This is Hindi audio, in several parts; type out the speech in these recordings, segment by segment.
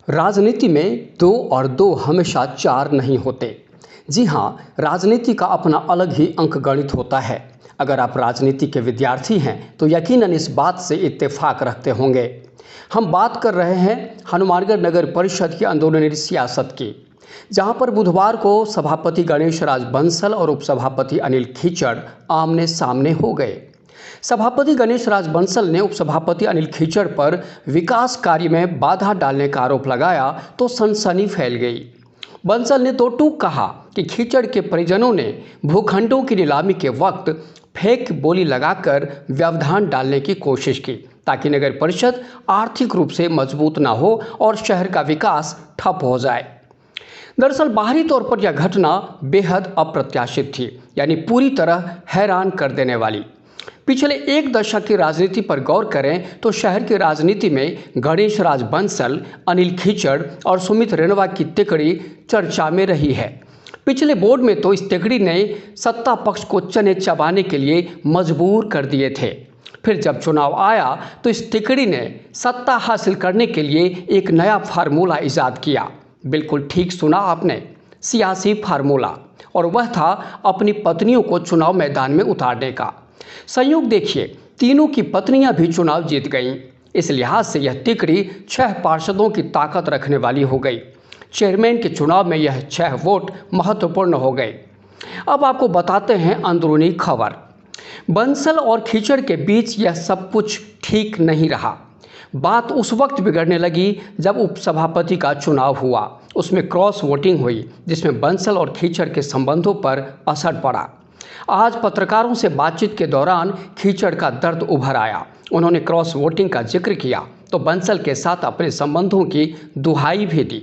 राजनीति में दो और दो हमेशा चार नहीं होते। जी हाँ, राजनीति का अपना अलग ही अंकगणित होता है। अगर आप राजनीति के विद्यार्थी हैं तो यकीनन इस बात से इत्तेफाक रखते होंगे। हम बात कर रहे हैं हनुमानगढ़ नगर परिषद की अंदरूनी सियासत की, जहां पर बुधवार को सभापति गणेश राज बंसल और उपसभापति अनिल खीचड़ आमने सामने हो गए। सभापति गणेश राज बंसल ने उपसभापति अनिल खीचड़ पर विकास कार्य में बाधा डालने का आरोप लगाया तो सनसनी फैल गई। बंसल ने तो टूक कहा कि खीचड़ के परिजनों ने भूखंडों की नीलामी के वक्त फेक बोली लगाकर व्यवधान डालने की कोशिश की ताकि नगर परिषद आर्थिक रूप से मजबूत ना हो और शहर का विकास ठप हो जाए। दरअसल बाहरी तौर पर यह घटना बेहद अप्रत्याशित थी, यानी पूरी तरह हैरान कर देने वाली। पिछले एक दशक की राजनीति पर गौर करें तो शहर की राजनीति में गणेश राज बंसल, अनिल खीचड़ और सुमित रेणवा की तिकड़ी चर्चा में रही है। पिछले बोर्ड में तो इस तिकड़ी ने सत्ता पक्ष को चने चबाने के लिए मजबूर कर दिए थे। फिर जब चुनाव आया तो इस तिकड़ी ने सत्ता हासिल करने के लिए एक नया फार्मूला ईजाद किया। बिल्कुल ठीक सुना आपने, सियासी फार्मूला, और वह था अपनी पत्नियों को चुनाव मैदान में उतारने का। संयोग देखिए, तीनों की पत्नियां भी चुनाव जीत गईं। इस लिहाज से यह तिकड़ी 6 पार्षदों की ताकत रखने वाली हो गई। चेयरमैन के चुनाव में यह 6 वोट महत्वपूर्ण हो गए। अब आपको बताते हैं अंदरूनी खबर। बंसल और खीचड़ के बीच यह सब कुछ ठीक नहीं रहा। बात उस वक्त बिगड़ने लगी जब उपसभापति का चुनाव हुआ। उसमें क्रॉस वोटिंग हुई, जिसमें बंसल और खीचड़ के संबंधों पर असर पड़ा। आज पत्रकारों से बातचीत के दौरान खीचड़ का दर्द उभर आया। उन्होंने क्रॉस वोटिंग का जिक्र किया तो बंसल के साथ अपने संबंधों की दुहाई भी दी।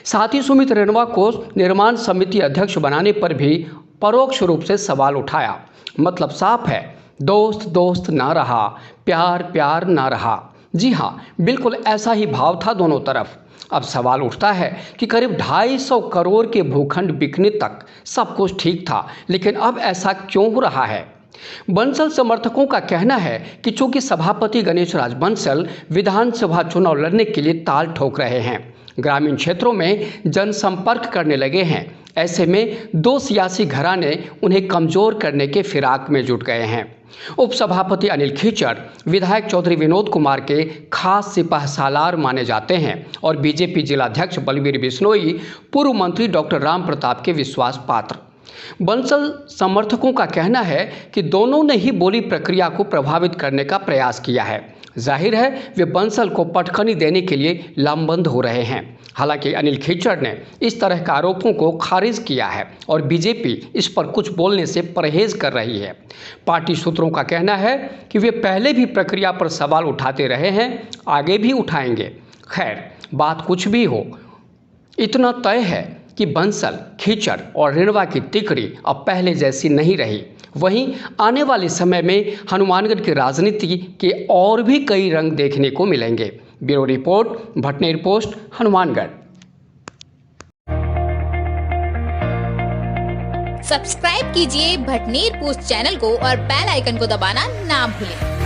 साथ ही सुमित रेणवा को निर्माण समिति अध्यक्ष बनाने पर भी परोक्ष रूप से सवाल उठाया। मतलब साफ है, दोस्त दोस्त ना रहा, प्यार प्यार ना रहा। जी हाँ, बिल्कुल ऐसा ही भाव था दोनों तरफ। अब सवाल उठता है कि करीब 250 करोड़ के भूखंड बिकने तक सब कुछ ठीक था, लेकिन अब ऐसा क्यों हो रहा है? बंसल समर्थकों का कहना है कि चूंकि सभापति गणेश राज बंसल विधानसभा चुनाव लड़ने के लिए ताल ठोक रहे हैं, ग्रामीण क्षेत्रों में जनसंपर्क करने लगे हैं, ऐसे में दो सियासी घराने उन्हें कमजोर करने के फिराक में जुट गए हैं। उपसभापति अनिल खीचड़ विधायक चौधरी विनोद कुमार के खास सिपह सालार माने जाते हैं और बीजेपी जिलाध्यक्ष बलवीर बिश्नोई पूर्व मंत्री डॉक्टर राम प्रताप के विश्वास पात्र। बंसल समर्थकों का कहना है कि दोनों ने ही बोली प्रक्रिया को प्रभावित करने का प्रयास किया है। जाहिर है वे बंसल को पटखनी देने के लिए लामबंद हो रहे हैं। हालांकि अनिल खीचड़ ने इस तरह के आरोपों को खारिज किया है और बीजेपी इस पर कुछ बोलने से परहेज कर रही है। पार्टी सूत्रों का कहना है कि वे पहले भी प्रक्रिया पर सवाल उठाते रहे हैं, आगे भी उठाएंगे। खैर, बात कुछ भी हो, इतना तय है कि बंसल, खीचड़ और रेणवा की तिकड़ी अब पहले जैसी नहीं रही। वहीं आने वाले समय में हनुमानगढ़ की राजनीति के और भी कई रंग देखने को मिलेंगे। Bureau report, Bhatner post, Hanumangarh. Subscribe कीजिए भटनेर पोस्ट चैनल को और बेल आइकन को दबाना ना भूलें।